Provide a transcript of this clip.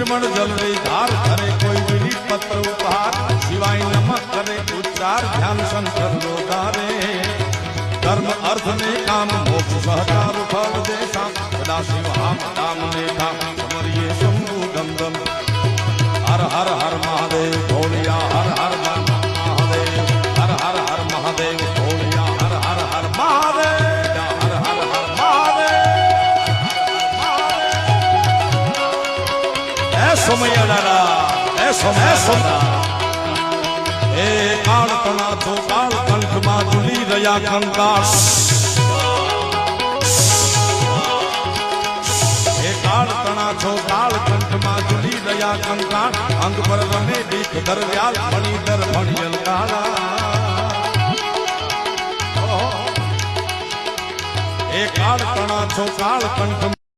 निर्मल जल रे धार करे कोई विधि पत्र उपहार शिवाय नमः करे उच्चार ध्यान संकर लोगारे धर्म अर्थ ने काम मोक्ष सहकार फल देशा सदा शिव हम नाम लेखा समरिये शंभु दम दम हर हर हर महादेव भोलिया हर हर महादेव हर हर हर महादेव भोलिया हर हर हर महादेव हर हर हर महादेव सोमैया दादा सोमैया ए काल तना तो काल कंठ मा जुली रया कंकाल ए काल तना तो काल कंठ मा जुली रया कंकाल अंग पर रमे दीप दरव्याल मणि दर मणियल काला ए काल तना तो काल कंठ